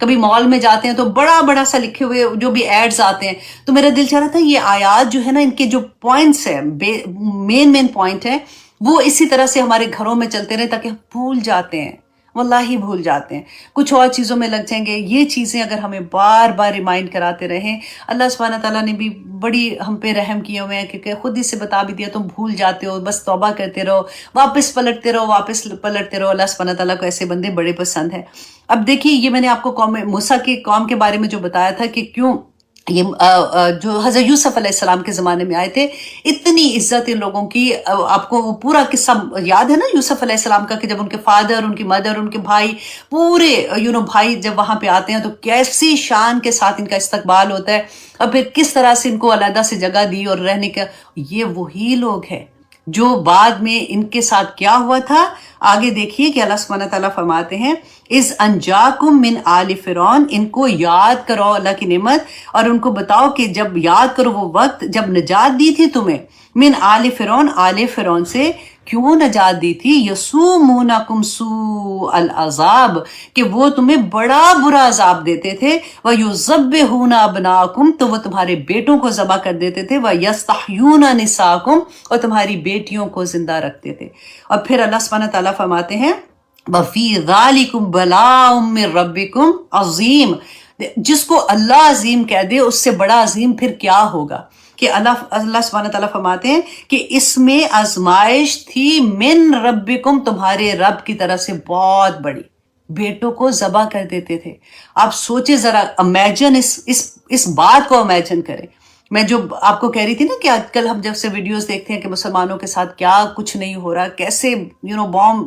کبھی مال میں جاتے ہیں تو بڑا بڑا سا لکھے ہوئے جو بھی ایڈز آتے ہیں، تو میرا دل چاہ رہا تھا یہ آیات جو ہے نا، ان کے جو پوائنٹس ہیں، مین پوائنٹ ہے، وہ اسی طرح سے ہمارے گھروں میں چلتے رہے، تاکہ ہم بھول جاتے ہیں، واللہ بھول جاتے ہیں، کچھ اور چیزوں میں لگ جائیں گے۔ یہ چیزیں اگر ہمیں بار بار ریمائنڈ کراتے رہیں، اللہ سبحانہ تعالیٰ نے بھی بڑی ہم پہ رحم کیے ہوئے ہیں، کیونکہ خود ہی سے بتا بھی دیا، تم بھول جاتے ہو، بس توبہ کرتے رہو، واپس پلٹتے رہو، واپس پلٹتے رہو۔ اللہ سبحانہ تعالیٰ کو ایسے بندے بڑے پسند ہیں۔ اب دیکھیے، یہ میں نے آپ کو موسیٰ کی قوم کے بارے میں جو بتایا تھا کہ کیوں یہ جو حضرت یوسف علیہ السلام کے زمانے میں آئے تھے، اتنی عزت ان لوگوں کی، آپ کو وہ پورا قصہ یاد ہے نا یوسف علیہ السلام کا، کہ جب ان کے فادر، ان کی مدر، ان کے بھائی، پورے بھائی جب وہاں پہ آتے ہیں تو کیسی شان کے ساتھ ان کا استقبال ہوتا ہے، اور پھر کس طرح سے ان کو علیحدہ سے جگہ دی اور رہنے کا۔ یہ وہی لوگ ہیں جو بعد میں ان کے ساتھ کیا ہوا تھا۔ آگے دیکھیے کہ اللہ سبحانہ تعالیٰ فرماتے ہیں، اِذْ أَنْجَاكُمْ مِنْ آلِ فِرْعَوْنَ، ان کو یاد کرو اللہ کی نعمت، اور ان کو بتاؤ کہ جب یاد کرو وہ وقت جب نجات دی تھی تمہیں، من آل فرعون، آل فرعون سے کیوں نجات دی تھی، یسومونکم سوء العذاب، کہ وہ تمہیں بڑا برا عذاب دیتے تھے، وَيُذَبِّحُونَ أَبْنَاءَكُمْ، تو وہ تمہارے بیٹوں کو ذبح کر دیتے تھے، وَيَسْتَحْيُونَ نِسَاءَكُمْ، اور تمہاری بیٹیوں کو زندہ رکھتے تھے۔ اور پھر اللہ سبحانہ تعالیٰ فرماتے ہیں، وَفِي ذَلِكُمْ بَلَاءٌ مِّن رَبِّكُمْ عظیم، جس کو اللہ عظیم کہہ دے، اس سے بڑا عظیم پھر کیا ہوگا، کہ اللہ سبحانہ تعالیٰ فرماتے ہیں کہ اس میں آزمائش تھی، من ربکم، تمہارے رب کی طرف سے بہت بڑی۔ بیٹوں کو ذبح کر دیتے تھے۔ آپ سوچے ذرا، امیجن، اس بات کو امیجن کریں۔ میں جو آپ کو کہہ رہی تھی نا کہ آج کل ہم جب سے ویڈیوز دیکھتے ہیں کہ مسلمانوں کے ساتھ کیا کچھ نہیں ہو رہا، کیسے بام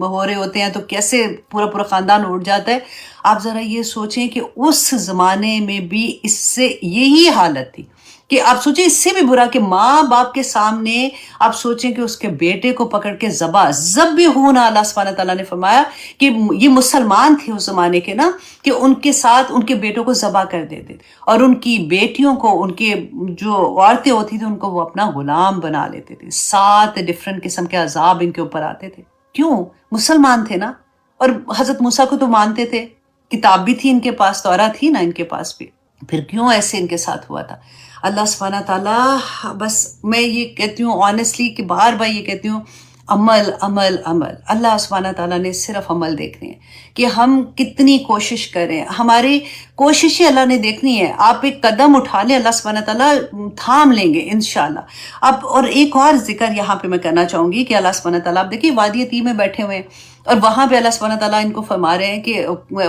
ہو رہے ہوتے ہیں، تو کیسے پورا خاندان اٹھ جاتا ہے۔ آپ ذرا یہ سوچیں کہ اس زمانے میں بھی اس سے یہی حالت تھی، کہ آپ سوچیں اس سے بھی برا، کہ ماں باپ کے سامنے آپ سوچیں کہ اس کے بیٹے کو پکڑ کے ذبح، اللہ سبحانہ تعالیٰ نے فرمایا کہ یہ مسلمان تھے اس زمانے کے نا، کہ ان کے ساتھ ان کے بیٹوں کو ذبح کر دیتے تھے، اور ان کی بیٹیوں کو، ان کے جو عورتیں ہوتی تھیں ان کو وہ اپنا غلام بنا لیتے تھے۔ 7 ڈیفرنٹ قسم کے عذاب ان کے اوپر آتے تھے۔ کیوں؟ مسلمان تھے نا، اور حضرت موسیٰ کو تو مانتے تھے، کتاب بھی تھی ان کے پاس، تورات تھی نا ان کے پاس بھی، پھر کیوں ایسے ان کے ساتھ ہوا تھا؟ اللہ سبحانہ تعالیٰ، بس میں یہ کہتی ہوں آنیسٹلی، کہ بار بار یہ کہتی ہوں، عمل عمل عمل۔ اللہ سبحانہ تعالیٰ نے صرف عمل دیکھنے ہیں کہ ہم کتنی کوشش کریں، ہماری کوششیں اللہ نے دیکھنی ہے۔ آپ ایک قدم اٹھا لیں، اللہ سبحانہ تعالیٰ تھام لیں گے انشاءاللہ۔ اب اور ایک اور ذکر یہاں پہ میں کرنا چاہوں گی کہ اللہ سبحانہ تعالیٰ، آپ دیکھیے وادی طی میں بیٹھے ہوئے ہیں، اور وہاں پہ اللہ سبحانہ تعالیٰ ان کو فرما رہے ہیں کہ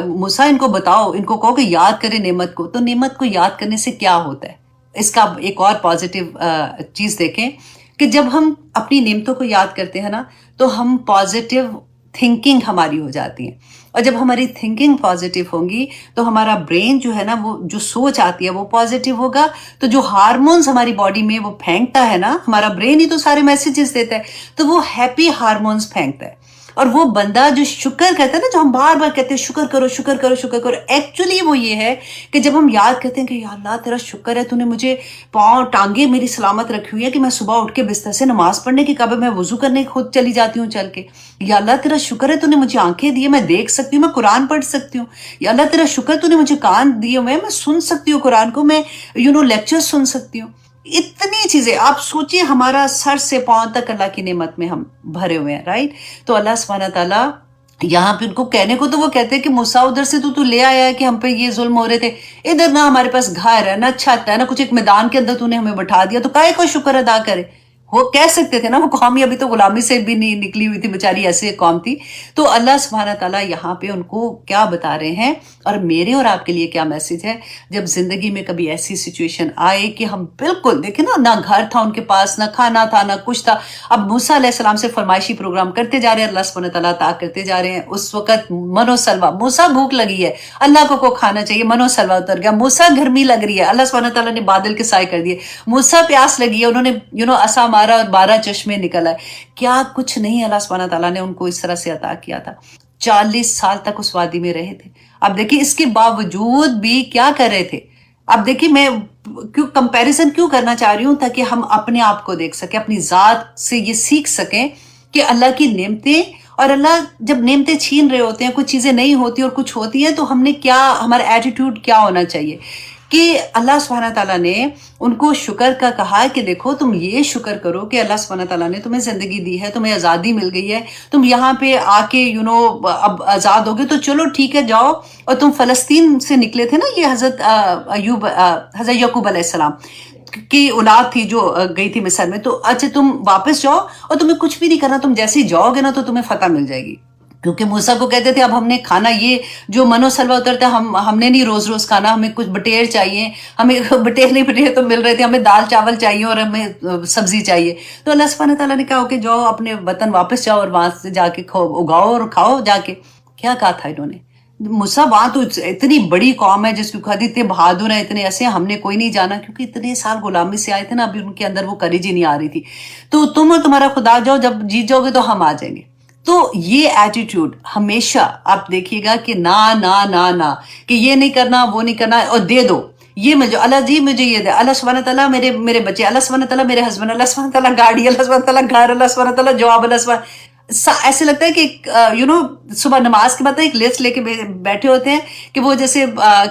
موسیٰ ان کو بتاؤ، ان کو کہو کہ یاد کریں نعمت کو۔ تو نعمت کو یاد کرنے سے کیا ہوتا ہے؟ اس کا ایک اور پازیٹیو چیز دیکھیں کہ جب ہم اپنی نعمتوں کو یاد کرتے ہیں نا، تو ہم پازیٹیو تھنکنگ ہماری ہو جاتی ہے، اور جب ہماری تھنکنگ پازیٹیو ہوگی تو ہمارا برین جو ہے نا، وہ جو سوچ آتی ہے وہ پازیٹیو ہوگا، تو جو ہارمونز ہماری باڈی میں وہ پھینکتا ہے نا، ہمارا برین ہی تو سارے میسیجز دیتا ہے، تو وہ ہیپی ہارمونز پھینکتا ہے۔ اور وہ بندہ جو شکر کرتا ہے نا، جو ہم بار بار کہتے ہیں شکر کرو شکر کرو شکر کرو، ایکچولی وہ یہ ہے کہ جب ہم یاد کرتے ہیں کہ یا اللہ تیرا شکر ہے، تو نے مجھے پاؤں ٹانگیں میری سلامت رکھی ہوئی ہے، کہ میں صبح اٹھ کے بستر سے نماز پڑھنے کی قبل میں وضو کرنے خود چلی جاتی ہوں چل کے، یا اللہ تیرا شکر ہے تو نے مجھے آنکھیں دی، میں دیکھ سکتی ہوں، میں قرآن پڑھ سکتی ہوں، یا اللہ تیرا شکر تو نے مجھے کان دیے ہوئے ہیں، میں سن سکتی ہوں قرآن کو، میں لیکچر سن سکتی ہوں۔ اتنی چیزیں آپ سوچئے، ہمارا سر سے پاؤں تک اللہ کی نعمت میں ہم بھرے ہوئے ہیں، رائٹ؟ تو اللہ سبحانہ تعالیٰ یہاں پہ ان کو کہنے کو تو وہ کہتے ہیں کہ موسیٰ ادھر سے تو لے آیا ہے کہ ہم پہ یہ ظلم ہو رہے تھے، ادھر نہ ہمارے پاس گھر ہے، نہ چھت ہے، نہ کچھ، ایک میدان کے اندر تو نے ہمیں بٹھا دیا، تو کائے کو شکر ادا کرے؟ وہ کہہ سکتے تھے نا، وہ قوم ابھی تو غلامی سے بھی نہیں نکلی ہوئی تھی بیچاری، ایسے قوم تھی۔ تو اللہ سبحانہ تعالیٰ یہاں پہ ان کو کیا بتا رہے ہیں، اور میرے اور آپ کے لیے کیا میسج ہے؟ جب زندگی میں کبھی ایسی سچویشن آئے کہ ہم بالکل دیکھیں نا، نہ گھر تھا ان کے پاس، نہ کھانا تھا، نہ کچھ تھا، اب موسیٰ علیہ السلام سے فرمائشی پروگرام کرتے جا رہے ہیں، اللہ سبحانہ تعالیٰ عطا کرتے جا رہے ہیں۔ اس وقت منو سلوا، موسیٰ بھوک لگی ہے، اللہ کو کھانا چاہیے، منو سلوا اتر گیا، موسیٰ گرمی لگ رہی ہے، اللہ سبحانہ تعالیٰ نے بادل کے سائے کر دیے، موسیٰ پیاس لگی ہے، انہوں نے عصا مارا اور 12 چشمے نکل آئے، کیا کچھ نہیں اللہ سبحانہ تعالیٰ نے ان کو اس طرح سے عطا کیا تھا۔ 40 سال تک اس وادی میں رہے تھے۔ اب دیکھیں اس کے باوجود بھی کیا کر رہے تھے۔ اب دیکھیں میں کمپیریزن کیوں کرنا چاہ رہی ہوں، تاکہ ہم اپنے آپ کو دیکھ سکیں، اپنی ذات سے یہ سیکھ سکیں کہ اللہ کی نعمتیں اور اللہ جب نعمتیں چھین رہے ہوتے ہیں، کچھ چیزیں نہیں ہوتی اور کچھ ہوتی ہیں، تو ہم نے کیا، ہمارا ایٹیٹیوڈ کیا ہونا چاہیے کہ اللہ سبحانہ تعالیٰ نے ان کو شکر کا کہا کہ دیکھو تم یہ شکر کرو کہ اللہ سبحانہ تعالیٰ نے تمہیں زندگی دی ہے، تمہیں آزادی مل گئی ہے، تم یہاں پہ آ کے اب آزاد ہو گئے تو چلو ٹھیک ہے جاؤ. اور تم فلسطین سے نکلے تھے نا، یہ حضرت حضرت یعقوب علیہ السلام کی اولاد تھی جو گئی تھی مصر میں، تو اچھا تم واپس جاؤ اور تمہیں کچھ بھی نہیں کرنا، تم جیسے ہی جاؤ گے نا تو تمہیں فتح مل جائے گی. کیونکہ موسیٰ کو کہتے تھے اب ہم نے کھانا، یہ جو منو سلوا اترتا ہے ہم نے نہیں روز روز کھانا، ہمیں کچھ بٹیر چاہیے، ہمیں بٹیر نہیں بٹیر تو مل رہے تھے، ہمیں دال چاول چاہیے اور ہمیں سبزی چاہیے. تو اللہ سبحانہ تعالیٰ نے کہا کہ جاؤ اپنے وطن واپس جاؤ اور وہاں سے جا کے اگاؤ اور کھاؤ جا کے. کیا کہا تھا انہوں نے؟ موسیٰ وہاں تو اتنی بڑی قوم ہے جس کو کہا اتنے بہادر ہیں، اتنے ایسے ہیں، ہم نے کوئی نہیں جانا، کیونکہ اتنے سال غلامی سے آئے تھے نا، ابھی ان کے اندر وہ کریج ہی نہیں آ رہی تھی. تو تم اور تمہارا خدا جاؤ، جب جیت جاؤ گے تو ہم آ جائیں گے. تو یہ ایٹیٹیوڈ ہمیشہ آپ دیکھیے گا کہ نہ نہ نہ نہ، کہ یہ نہیں کرنا وہ نہیں کرنا اور دے دو، یہ مجھے اللہ جی مجھے یہ دے، اللہ سبحانہ تعالیٰ میرے بچے، اللہ سبحانہ تعالیٰ میرے ہسبینڈ، اللہ سبحانہ تعالیٰ گاڑی، اللہ سبحانہ تعالیٰ گھر، اللہ سبحانہ تعالیٰ جواب، اللہ سبحانہ. ایسے لگتا ہے کہ صبح نماز کے بعد ایک لسٹ لے کے بیٹھے ہوتے ہیں کہ وہ جیسے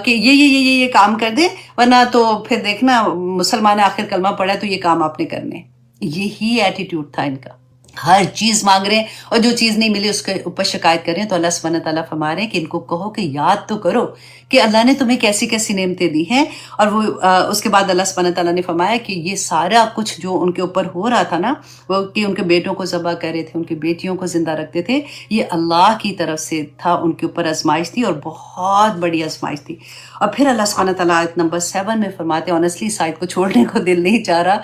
کہ یہ کام کر دیں، ورنہ تو پھر دیکھنا مسلمان آخر کلمہ پڑھا تو یہ کام آپ نے کرنے. یہی ایٹیٹیوڈ تھا ان کا. ہر چیز مانگ رہے ہیں اور جو چیز نہیں ملی اس کے اوپر شکایت کر رہے ہیں. تو اللہ سبحانہ تعالیٰ فرما رہے ہیں کہ ان کو کہو کہ یاد تو کرو کہ اللہ نے تمہیں کیسی کیسی نعمتیں دی ہیں. اور وہ اس کے بعد اللہ سبحانہ تعالیٰ نے فرمایا کہ یہ سارا کچھ جو ان کے اوپر ہو رہا تھا نا، وہ کہ ان کے بیٹوں کو ذبح کر رہے تھے، ان کی بیٹیوں کو زندہ رکھتے تھے، یہ اللہ کی طرف سے تھا، ان کے اوپر آزمائش تھی اور بہت بڑی آزمائش تھی. اور پھر اللہ سبحانہ تعالیٰ آیت نمبر 7 میں فرماتے ہیں، آنیسٹلی سائٹ کو چھوڑنے کو دل نہیں چاہ رہا،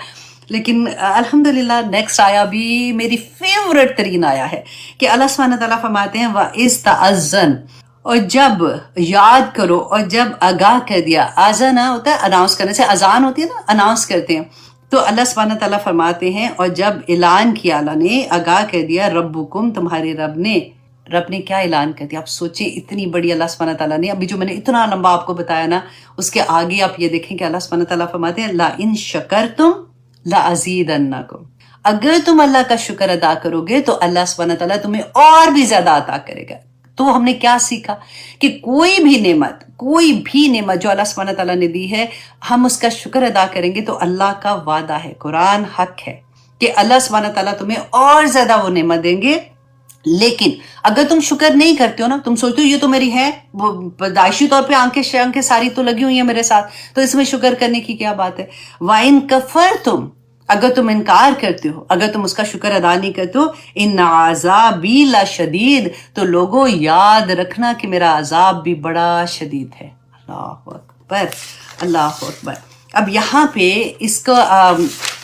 لیکن الحمدللہ نیکسٹ آیا بھی میری فیورٹ ترین آیا ہے کہ اللہ سبحانہ تعالیٰ فرماتے ہیں وَإِذْ تَأَذَّنَ، اور جب یاد کرو اور جب آگاہ کر دیا. آزانہ ہوتا ہے اناؤنس کرنے سے، اذان ہوتی ہے نا اناؤنس کرتے ہیں. تو اللہ سبحانہ تعالیٰ فرماتے ہیں اور جب اعلان کیا اللہ نے، آگاہ کر دیا ربکم، تمہارے رب نے کیا اعلان کر دیا. آپ سوچیں اتنی بڑی اللہ سبحانہ تعالیٰ نے، ابھی جو میں نے اتنا لمبا آپ کو بتایا نا، اس کے آگے آپ یہ دیکھیں کہ اللہ سبحانہ تعالیٰ فرماتے ہیں لَإِن شَكَرْتُمْ لَأَزِيدَنَّكُمْ، اگر تم اللہ کا شکر ادا کرو گے تو اللہ سبحانہ تعالیٰ تمہیں اور بھی زیادہ عطا کرے گا. تو ہم نے کیا سیکھا کہ کوئی بھی نعمت جو اللہ سبحانہ تعالیٰ نے دی ہے، ہم اس کا شکر ادا کریں گے تو اللہ کا وعدہ ہے، قرآن حق ہے کہ اللہ سبحانہ تعالیٰ تمہیں اور زیادہ وہ نعمت دیں گے. لیکن اگر تم شکر نہیں کرتے ہو نا، تم سوچتے ہو یہ تو میری ہے، وہ پیدائشی طور پہ آنکھیں ساری تو لگی ہوئی ہیں میرے ساتھ، تو اس میں شکر کرنے کی کیا بات ہے. وَإِن كَفَرْتُمْ، اگر تم انکار کرتے ہو، اگر تم اس کا شکر ادا نہیں کرتے ہو، ان عذابی لشدید، تو لوگوں یاد رکھنا کہ میرا عذاب بھی بڑا شدید ہے. اللہ اکبر، اللہ اکبر. اب یہاں پہ اس کا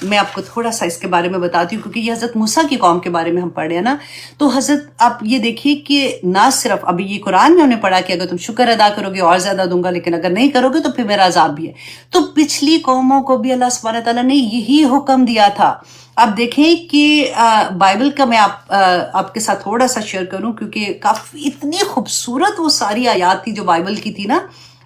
میں آپ کو تھوڑا سا اس کے بارے میں بتاتی ہوں، کیونکہ یہ حضرت موسیٰ کی قوم کے بارے میں ہم پڑھ رہے ہیں نا. تو حضرت آپ یہ دیکھیے کہ نہ صرف ابھی یہ قرآن میں ہم نے پڑھا کہ اگر تم شکر ادا کرو گے اور زیادہ دوں گا، لیکن اگر نہیں کرو گے تو پھر میرا عذاب بھی ہے. تو پچھلی قوموں کو بھی اللہ سبحانہ تعالیٰ نے یہی حکم دیا تھا. آپ دیکھیں کہ بائبل کا میں آپ کے ساتھ تھوڑا سا شیئر کروں، کیونکہ کافی اتنی خوبصورت وہ ساری آیات تھی جو بائبل کی تھی نا.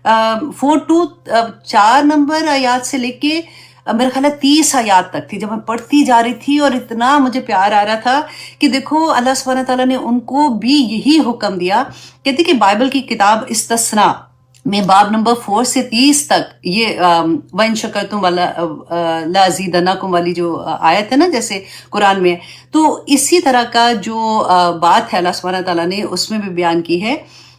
4 نمبر آیات سے لے کے میرا خیال ہے 30 آیات تک تھی، جب میں پڑھتی جا رہی تھی اور اتنا مجھے پیار آ رہا تھا کہ دیکھو اللہ سبحانہ تعالیٰ نے ان کو بھی یہی حکم دیا. کہتے کہ بائبل کی کتاب استثناء میں باب نمبر 4 سے 30 تک یہ وَإِن شَكَرْتُمْ لَأَزِيدَنَّكُمْ والی جو آیت ہے نا جیسے قرآن میں، تو اسی طرح کا جو بات ہے اللہ سبحانہ تعالیٰ نے اس میں بھی بیان کی ہے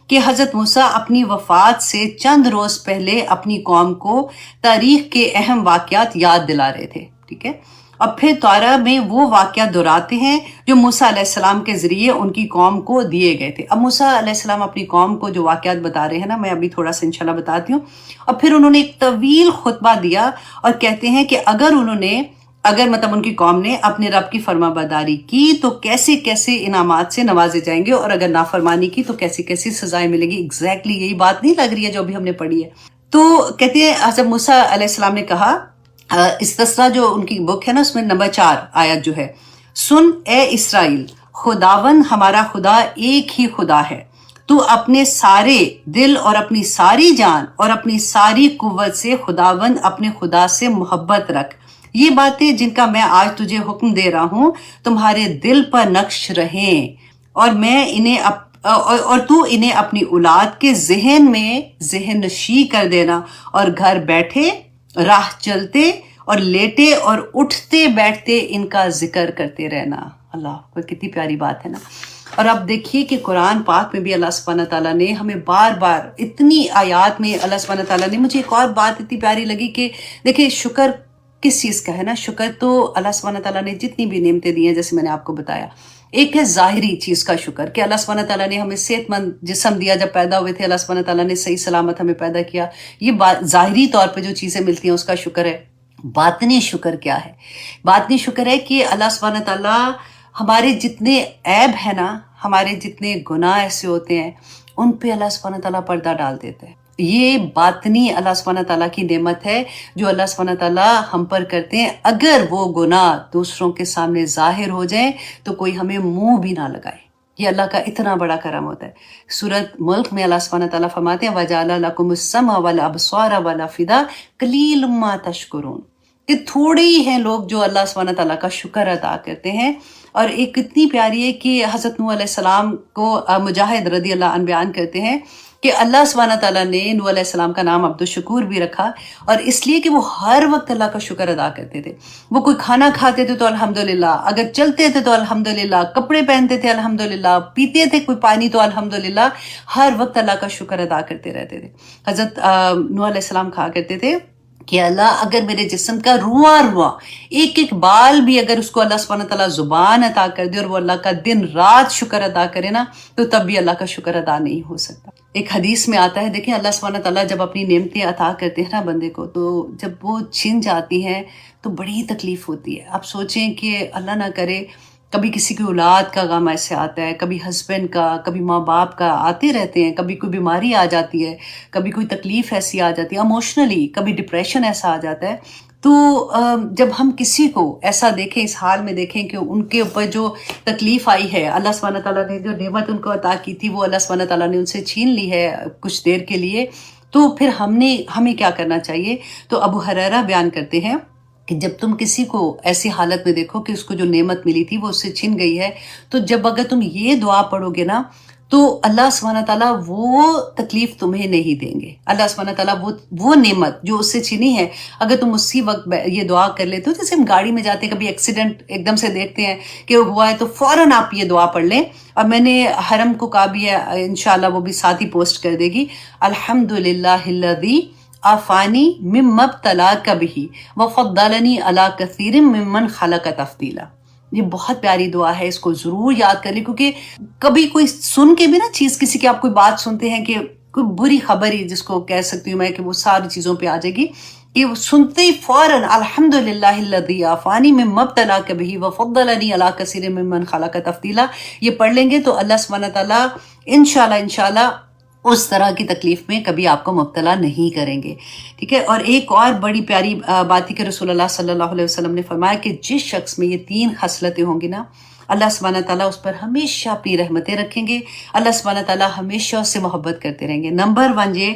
کہ حضرت موسیٰ اپنی وفات سے چند روز پہلے اپنی قوم کو تاریخ کے اہم واقعات یاد دلا رہے تھے. ٹھیک ہے، اور پھر تورات میں وہ واقعات دہراتے ہیں جو موسیٰ علیہ السلام کے ذریعے ان کی قوم کو دیے گئے تھے. اب موسیٰ علیہ السلام اپنی قوم کو جو واقعات بتا رہے ہیں نا، میں ابھی تھوڑا سا انشاءاللہ بتاتی ہوں. اور پھر انہوں نے ایک طویل خطبہ دیا اور کہتے ہیں کہ اگر مطلب ان کی قوم نے اپنے رب کی فرما برداری کی تو کیسے کیسے انعامات سے نوازے جائیں گے، اور اگر نافرمانی کی تو کیسی کیسی سزائیں ملیں گی. ایگزیکٹلی یہی بات نہیں لگ رہی ہے جو ابھی ہم نے پڑھی ہے. تو کہتے ہیں حضرت موسیٰ علیہ السلام نے کہا، استثنا جو ان کی بک ہے نا، اس میں نمبر 4 آیت جو ہے، سن اے اسرائیل، خداون ہمارا خدا ایک ہی خدا ہے، تو اپنے سارے دل اور اپنی ساری جان اور اپنی ساری قوت سے خداون اپنے خدا سے محبت رکھ. یہ باتیں جن کا میں آج تجھے حکم دے رہا ہوں تمہارے دل پر نقش رہیں. اور میں انہیں اور تو انہیں اپنی اولاد کے ذہن میں ذہن نشی کر دینا، اور گھر بیٹھے، راہ چلتے اور لیٹے اور اٹھتے بیٹھتے ان کا ذکر کرتے رہنا۔ اللہ، کوئی کتنی پیاری بات ہے نا۔ اور اب دیکھیے کہ قرآن پاک میں بھی اللہ سبحانہ تعالیٰ نے ہمیں بار بار اتنی آیات میں اللہ سبحانہ تعالیٰ نے، مجھے ایک اور بات اتنی پیاری لگی کہ دیکھیں شکر کس چیز کا ہے نا، شکر تو اللہ سبحانہ تعالیٰ نے جتنی بھی نعمتیں دی ہیں جیسے میں نے آپ کو بتایا، ایک ہے ظاہری چیز کا شکر کہ اللہ سبحانہ تعالیٰ نے ہمیں صحت مند جسم دیا، جب پیدا ہوئے تھے اللہ سبحانہ تعالیٰ نے صحیح سلامت ہمیں پیدا کیا، یہ ظاہری طور پہ جو چیزیں ملتی ہیں اس کا شکر ہے۔ باطنی شکر کیا ہے؟ باطنی شکر ہے کہ اللہ سبحانہ تعالیٰ ہمارے جتنے عیب ہیں نا، ہمارے جتنے گناہ ایسے ہوتے ہیں، ان پہ اللہ سبحانہ تعالیٰ پردہ ڈال دیتے ہیں۔ یہ باطنی اللہ سبحانہ تعالیٰ کی نعمت ہے جو اللہ سبحانہ تعالیٰ ہم پر کرتے ہیں۔ اگر وہ گناہ دوسروں کے سامنے ظاہر ہو جائیں تو کوئی ہمیں منہ بھی نہ لگائے، یہ اللہ کا اتنا بڑا کرم ہوتا ہے۔ سورۃ ملک میں اللہ سبحانہ تعالیٰ فرماتے ہیں وَجَعَلَ لَكُمُ السَّمْعَ وَالْأَبْصَارَ وَالْأَفْئِدَةَ قَلِيلٌ مَا تَشْكُرُونَ، کہ تھوڑے ہی ہیں لوگ جو اللہ سبحانہ تعالیٰ کا شکر ادا کرتے ہیں۔ اور ایک اتنی پیاری ہے کہ حضرت نوح علیہ السلام کو مجاہد رضی اللہ عنہ بیان کرتے ہیں کہ اللہ سبحانہ تعالیٰ نے نوح علیہ السلام کا نام عبد الشکور بھی رکھا، اور اس لیے کہ وہ ہر وقت اللہ کا شکر ادا کرتے تھے۔ وہ کوئی کھانا کھاتے تھے تو الحمدللہ، اگر چلتے تھے تو الحمدللہ، کپڑے پہنتے تھے الحمدللہ، پیتے تھے کوئی پانی تو الحمدللہ، ہر وقت اللہ کا شکر ادا کرتے رہتے تھے۔ حضرت نوح علیہ السلام کہا کرتے تھے کہ اللہ اگر میرے جسم کا رواں رواں ایک ایک بال بھی اگر اس کو اللہ سبحانہ تعالیٰ زبان عطا کر دے اور وہ اللہ کا دن رات شکر ادا کرے نا، تو تب بھی اللہ کا شکر ادا نہیں ہو سکتا۔ ایک حدیث میں آتا ہے، دیکھیں اللہ سبحانہ تعالیٰ جب اپنی نعمتیں عطا کرتے ہیں نا بندے کو، تو جب وہ چھن جاتی ہیں تو بڑی تکلیف ہوتی ہے۔ آپ سوچیں کہ اللہ نہ کرے کبھی کسی کی اولاد کا غم ایسے آتا ہے، کبھی ہسبینڈ کا، کبھی ماں باپ کا، آتے رہتے ہیں، کبھی کوئی بیماری آ جاتی ہے، کبھی کوئی تکلیف ایسی آ جاتی ہے ایموشنلی، کبھی ڈپریشن ایسا آ جاتا ہے۔ تو جب ہم کسی کو ایسا دیکھیں، اس حال میں دیکھیں کہ ان کے اوپر جو تکلیف آئی ہے، اللہ سبحانہ تعالیٰ نے جو نعمت ان کو عطا کی تھی وہ اللہ سبحانہ تعالیٰ نے ان سے چھین لی ہے کچھ دیر کے لیے، تو پھر ہمیں کیا کرنا چاہیے؟ تو ابو ہریرہ بیان کرتے ہیں کہ جب تم کسی کو ایسی حالت میں دیکھو کہ اس کو جو نعمت ملی تھی وہ اس سے چھن گئی ہے، تو جب اگر تم یہ دعا پڑھو گے نا تو اللہ سبحانہ تعالیٰ وہ تکلیف تمہیں نہیں دیں گے۔ اللہ سبحانہ تعالیٰ وہ نعمت جو اس سے چھنی ہے، اگر تم اسی وقت یہ دعا کر لیتے ہو، جیسے ہم گاڑی میں جاتے ہیں، کبھی ایکسیڈنٹ ایک دم سے دیکھتے ہیں کہ ہوا ہے تو فوراً آپ یہ دعا پڑھ لیں۔ اور میں نے حرم کو کہا بھی ہے، انشاءاللہ وہ بھی ساتھ ہی پوسٹ کر دے گی، الحمدللہ الذی آفانی مما ابتلاک بہ وفضلنی علی کثیر ممن خلق تفضیلا۔ یہ بہت پیاری دعا ہے، اس کو ضرور یاد کر لیں، کیونکہ کبھی کوئی سن کے بھی نا چیز، کسی کی آپ کوئی بات سنتے ہیں کہ کوئی بری خبر ہی جس کو کہہ سکتی ہوں میں کہ وہ ساری چیزوں پہ آ جائے گی، کہ وہ سنتے ہی فوراً الحمدللہ الذی عافانی مما ابتلاک بہ وفضلنی علی کثیر ممن خلق تفضیلا، یہ پڑھ لیں گے تو اللہ سبحانہ تعالیٰ انشاءاللہ اس طرح کی تکلیف میں کبھی آپ کو مبتلا نہیں کریں گے، ٹھیک ہے۔ اور ایک اور بڑی پیاری بات ہے کہ رسول اللہ صلی اللہ علیہ وسلم نے فرمایا کہ جس شخص میں یہ 3 خصلتیں ہوں گی نا، اللہ سبحانہ تعالیٰ اس پر ہمیشہ اپنی رحمتیں رکھیں گے، اللہ سبحانہ تعالیٰ ہمیشہ اس سے محبت کرتے رہیں گے۔ نمبر 1 یہ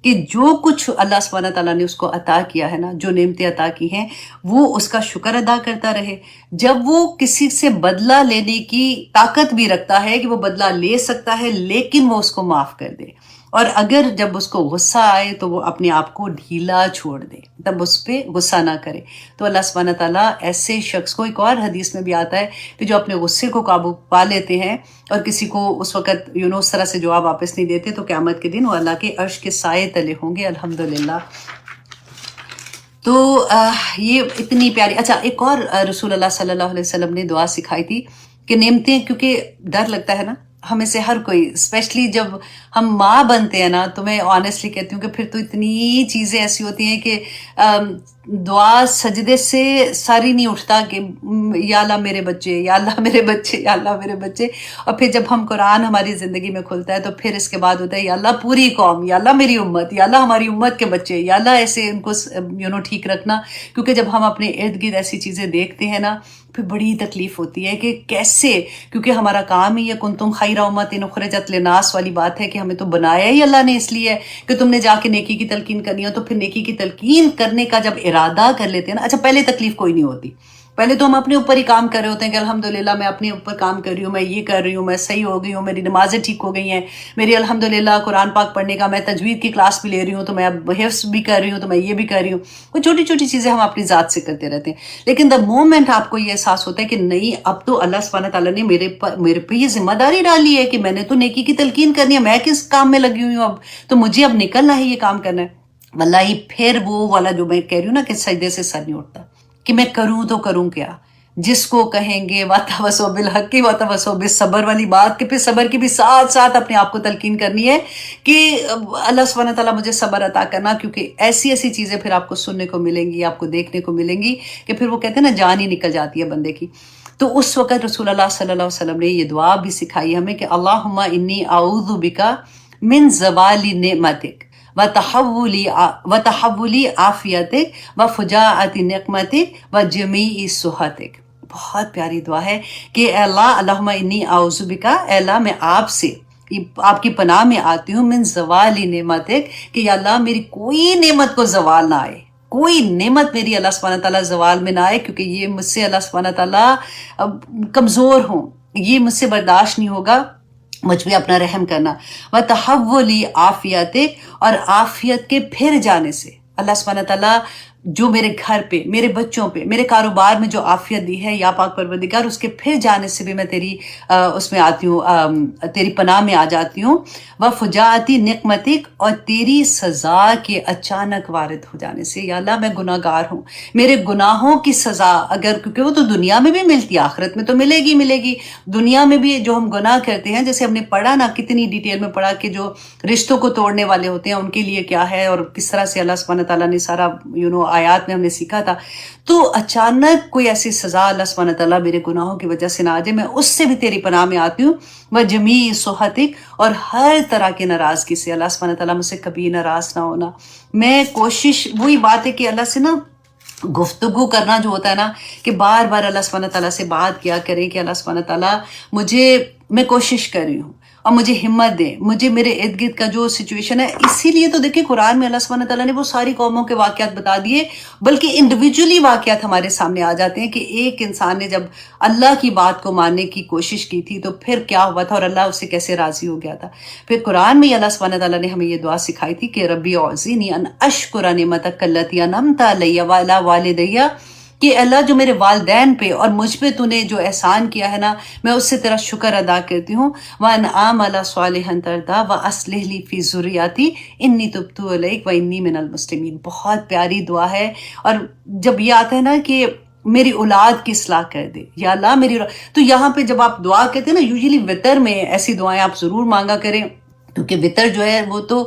کہ جو کچھ اللہ سبحانہ تعالیٰ نے اس کو عطا کیا ہے نا، جو نعمتیں عطا کی ہیں، وہ اس کا شکر ادا کرتا رہے۔ جب وہ کسی سے بدلہ لینے کی طاقت بھی رکھتا ہے کہ وہ بدلہ لے سکتا ہے، لیکن وہ اس کو معاف کر دے، اور اگر جب اس کو غصہ آئے تو وہ اپنے آپ کو ڈھیلا چھوڑ دے، تب اس پہ غصہ نہ کرے، تو اللہ سبحانہ تعالیٰ ایسے شخص کو، ایک اور حدیث میں بھی آتا ہے کہ جو اپنے غصے کو قابو پا لیتے ہیں اور کسی کو اس وقت اس طرح سے جواب واپس نہیں دیتے، تو قیامت کے دن وہ اللہ کے عرش کے سائے تلے ہوں گے، الحمدللہ۔ تو یہ اتنی پیاری۔ اچھا، ایک اور رسول اللہ صلی اللہ علیہ وسلم نے دعا سکھائی تھی کہ نعمتیں، کیونکہ ڈر لگتا ہے نا ہمیں سے ہر کوئی، اسپیشلی جب ہم ماں بنتے ہیں نا، تو میں آنیسٹلی کہتی ہوں کہ پھر تو اتنی چیزیں ایسی ہوتی ہیں کہ دعا سجدے سے ساری نہیں اٹھتا کہ یا اللہ میرے بچے، یا اللہ میرے بچے، یا اللہ میرے بچے۔ اور پھر جب ہم قرآن ہماری زندگی میں کھلتا ہے تو پھر اس کے بعد ہوتا ہے یا اللہ پوری قوم، یا اللہ میری امت، یا اللہ ہماری امت کے بچے، یا اللہ ایسے ان کو ٹھیک رکھنا۔ کیونکہ جب ہم اپنے ارد گرد ایسی چیزیں دیکھتے ہیں نا، پھر بڑی تکلیف ہوتی ہے کہ کیسے، کیونکہ ہمارا کام ہی ہے کنتم خیر امت اخرجت للناس والی بات ہے کہ ہمیں تو بنایا ہی اللہ نے اس لیے ہے کہ تم نے جا کے نیکی کی تلقین کرنی ہو، تو پھر نیکی کی تلقین کرنے کا جب ارادہ کر لیتے ہیں نا، اچھا پہلے تکلیف کوئی نہیں ہوتی، پہلے تو ہم اپنے اوپر ہی کام کر رہے ہوتے ہیں کہ الحمدللہ میں اپنے اوپر کام کر رہی ہوں، میں یہ کر رہی ہوں، میں صحیح ہو گئی ہوں، میری نمازیں ٹھیک ہو گئی ہیں، میری الحمدللہ قرآن پاک پڑھنے کا، میں تجوید کی کلاس بھی لے رہی ہوں، تو میں اب حفظ بھی کر رہی ہوں، تو میں یہ بھی کر رہی ہوں. وہ چھوٹی چھوٹی چیزیں ہم اپنی ذات سے کرتے رہتے ہیں. لیکن دا مومنٹ آپ کو یہ احساس ہوتا ہے کہ نہیں، اب تو اللہ سبحانہ تعالیٰ نے میرے پہ یہ ذمہ داری ڈالی ہے کہ میں نے تو نیکی کی تلقین کرنی ہے، میں کس کام میں لگی ہوئی ہوں، اب تو مجھے اب نکلنا ہے، یہ کام کرنا ہے. واللہ پھر وہ والا جو میں کہہ رہی ہوں نا کہ سجدے سے سر نہیں اٹھتا کہ میں کروں تو کروں کیا. جس کو کہیں گے وَتَوَصَّوْا بِالْحَقِّ وَتَوَصَّوْا بِالصَّبْرِ والی بات، کہ پھر صبر کی بھی ساتھ ساتھ اپنے آپ کو تلقین کرنی ہے کہ اللہ سبحانہ تعالیٰ مجھے صبر عطا کرنا، کیونکہ ایسی ایسی چیزیں پھر آپ کو سننے کو ملیں گی، آپ کو دیکھنے کو ملیں گی کہ پھر وہ کہتے ہیں نا جان ہی نکل جاتی ہے بندے کی. تو اس وقت رسول اللہ صلی اللہ علیہ وسلم نے یہ دعا بھی سکھائی ہمیں کہ اللہم انی اعوذ بک من زوال نعمتک وتحول عافیتک وفجاءت نقمتک وجمیع سخطک. بہت پیاری دعا ہے کہ اے اللہ، اللہم انی اعوذ بک، اے اللہ میں آپ سے، آپ کی پناہ میں آتی ہوں، من زوال نعمتک، کہ یا اللہ میری کوئی نعمت کو زوال نہ آئے، کوئی نعمت میری اللہ سبحانہ تعالیٰ زوال میں نہ آئے، کیونکہ یہ مجھ سے اللہ سبحانہ تعالیٰ کمزور ہوں، یہ مجھ سے برداشت نہیں ہوگا، مجھ پہ اپنا رحم کرنا. وَتَحَوُّلِ عَافِیَتِک، اور عافیت کے پھر جانے سے اللہ سبحانہ تعالیٰ جو میرے گھر پہ، میرے بچوں پہ، میرے کاروبار میں جو عافیت دی ہے یا پاک پروردگار، اس کے پھر جانے سے بھی میں تیری اس میں آتی ہوں، تیری پناہ میں آ جاتی ہوں. وَفُجَاءَتِ نِقْمَتِک، اور تیری سزا کے اچانک وارد ہو جانے سے. یا اللہ میں گناہ گار ہوں، میرے گناہوں کی سزا اگر، کیونکہ وہ تو دنیا میں بھی ملتی ہے، آخرت میں تو ملے گی. دنیا میں بھی جو ہم گناہ کرتے ہیں، جیسے ہم نے پڑھا نا، کتنی ڈیٹیل میں پڑھا کہ جو رشتوں کو توڑنے والے ہوتے ہیں ان کے لیے کیا ہے، اور کس طرح سے اللہ سبحانہ تعالیٰ نے سارا آیات میں ہم نے سیکھا تھا. تو اچانک کوئی ایسی سزا اللہ سبحانہ تعالیٰ میرے گناہوں کی وجہ سے نہ آ جائے، میں اس سے بھی تیری پناہ میں آتی ہوں. وَجَمِيعِ سُخَطِک، اور ہر طرح کے ناراضگی سے اللہ سبحانہ تعالیٰ مجھ سے کبھی ناراض نہ ہونا. میں کوشش، وہی بات ہے کہ اللہ سے نا گفتگو کرنا جو ہوتا ہے نا، کہ بار بار اللہ سبحانہ تعالیٰ سے بات کیا کریں کہ اللہ سبحانہ تعالیٰ میں کوشش کر رہی ہوں اور مجھے ہمت دے، مجھے میرے ارد گرد کا جو سچویشن ہے. اسی لیے تو دیکھیں قرآن میں اللہ سبحانہ تعالیٰ نے وہ ساری قوموں کے واقعات بتا دیے، بلکہ انڈیویجولی واقعات ہمارے سامنے آ جاتے ہیں کہ ایک انسان نے جب اللہ کی بات کو ماننے کی کوشش کی تھی تو پھر کیا ہوا تھا اور اللہ اس سے کیسے راضی ہو گیا تھا. پھر قرآن میں اللہ سبحانہ تعالیٰ نے ہمیں یہ دعا سکھائی تھی کہ ربی اوزینی ان اشکر نعمتک التی انعمت علی وعلی والدی، کہ اللہ جو میرے والدین پہ اور مجھ پہ تو نے جو احسان کیا ہے نا، میں اس سے تیرا شکر ادا کرتی ہوں. وَأَنْ أَعْمَلَ صَالِحًا تَرْضَاهُ وَأَصْلِحْ لِي فِي ذُرِّيَّتِي إِنِّي تُبْتُ إِلَيْكَ وَإِنِّي مِنَ الْمُسْلِمِينَ. بہت پیاری دعا ہے. اور جب یہ آتا ہے نا کہ میری اولاد کی اصلاح کر دے، یا اللہ میری تو یہاں پہ جب آپ دعا کہتے ہیں نا، یوزلی وطر میں ایسی دعائیں آپ ضرور مانگا کریں، کیونکہ وطر جو ہے وہ تو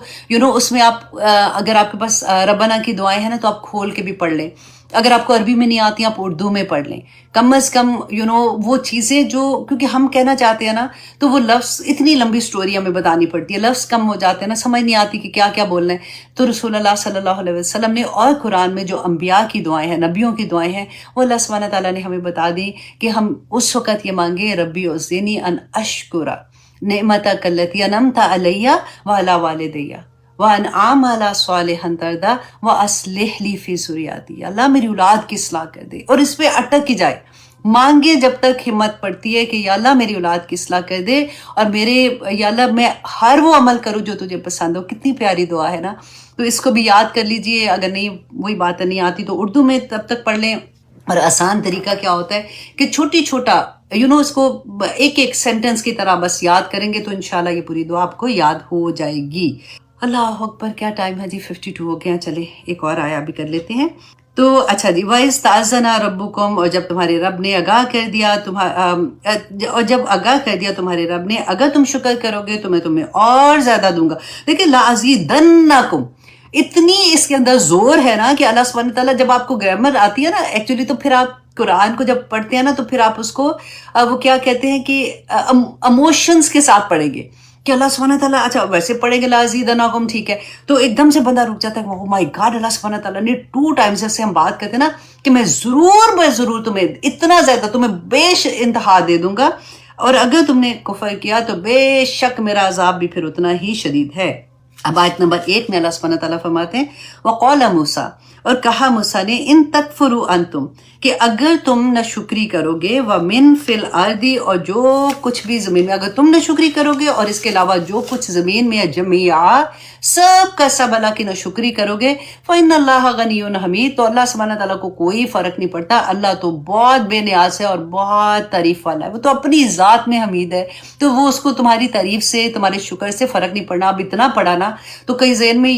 اس میں آپ اگر آپ کے پاس ربنا کی دعائیں ہیں نا تو آپ کھول کے بھی پڑھ لیں. اگر آپ کو عربی میں نہیں آتی آپ اردو میں پڑھ لیں، کم از کم وہ چیزیں جو، کیونکہ ہم کہنا چاہتے ہیں نا تو وہ لفظ، اتنی لمبی سٹوری ہمیں بتانی پڑتی ہے، لفظ کم ہو جاتے ہیں نا، سمجھ نہیں آتی کہ کیا کیا بولنا ہے. تو رسول اللہ صلی اللہ علیہ وسلم نے اور قرآن میں جو انبیاء کی دعائیں ہیں، نبیوں کی دعائیں ہیں، وہ اللہ سبحانہ تعالیٰ نے ہمیں بتا دی کہ ہم اس وقت یہ مانگے ربی اوزینی ان اشکر نعمتک التی انعمت علی وعلی والدی وَأَنْ أَعْمَلَ صَالِحًا تَرْضَاهُ وَأَصْلِحْ لِي فِي ذُرِّيَّتِي. اللہ میری اولاد کی اصلاح کر دے، اور اس پہ اٹک کی جائے، مانگے جب تک ہمت پڑتی ہے کہ یا اللہ میری اولاد کی اصلاح کر دے، اور یا اللہ میں ہر وہ عمل کروں جو تجھے پسند ہو. کتنی پیاری دعا ہے نا. تو اس کو بھی یاد کر لیجئے. اگر نہیں وہی باتیں نہیں آتی تو اردو میں تب تک پڑھ لیں. اور آسان طریقہ کیا ہوتا ہے کہ چھوٹا اس کو ایک ایک سینٹنس کی طرح بس یاد کریں گے تو انشاءاللہ یہ پوری دعا آپ کو یاد ہو جائے گی. اللہ اکبر. کیا ٹائم ہے جی؟ 52 ہو گیا. چلے ایک اور آیا بھی کر لیتے ہیں. تو اچھا جی، وَإِذْ تَأَذَّنَ رَبُّكُمْ، اور جب تمہارے رب نے آگاہ کر دیا اور جب آگاہ کر دیا تمہارے رب نے، اگر تم شکر کرو گے تو میں تمہیں اور زیادہ دوں گا. دیکھیں لَأَزِيدَنَّكُمْ، اتنی اس کے اندر زور ہے نا کہ اللہ سبحانہ تعالیٰ، جب آپ کو گرامر آتی ہے نا ایکچولی، تو پھر آپ قرآن کو جب پڑھتے ہیں نا تو پھر آپ اس کو وہ کیا کہتے ہیں کہ ایموشنز کے ساتھ پڑھیں گے کہ اللہ سبحانہ تعالیٰ، اچھا ویسے پڑھیں گے لَأَزِيدَنَّكُمْ، ٹھیک ہے، تو ایک دم سے بندہ رک جاتا ہے. اوہ مائی گاڈ، اللہ سبحانہ تعالیٰ نے 2 ٹائمز جیسے ہم بات کرتے ہیں نا کہ میں ضرور تمہیں اتنا زیادہ، تمہیں انتہا دے دوں گا، اور اگر تم نے کفر کیا تو بے شک میرا عذاب بھی پھر اتنا ہی شدید ہے. اب آیت نمبر 1 میں اللہ سبحانہ تعالیٰ فرماتے ہیں وَقَالَ موسیٰ، اور کہا موسیٰ نے ان تکفروا انتم، کہ اگر تم نہ شکری کرو گے وَمِن فِی الْأَرْضِ، اور جو کچھ بھی زمین میں اگر تم نہ شکری کرو گے، اور اس کے علاوہ جو کچھ زمین میں ہے جمیعا سب کا سب اللہ کی نہ شکری کرو گے، فَإِنَّ اللَّهَ غَنِيٌّ حَمِيدٌ، تو اللہ سبحانہ تعالیٰ کو کوئی فرق نہیں پڑتا، اللہ تو بہت بے نیاز ہے اور بہت تعریف والا ہے، وہ تو اپنی ذات میں حمید ہے، تو وہ اس کو تمہاری تعریف سے تمہارے شکر سے فرق نہیں پڑنا۔ اب اتنا پڑھا نا تو کئی ذہن میں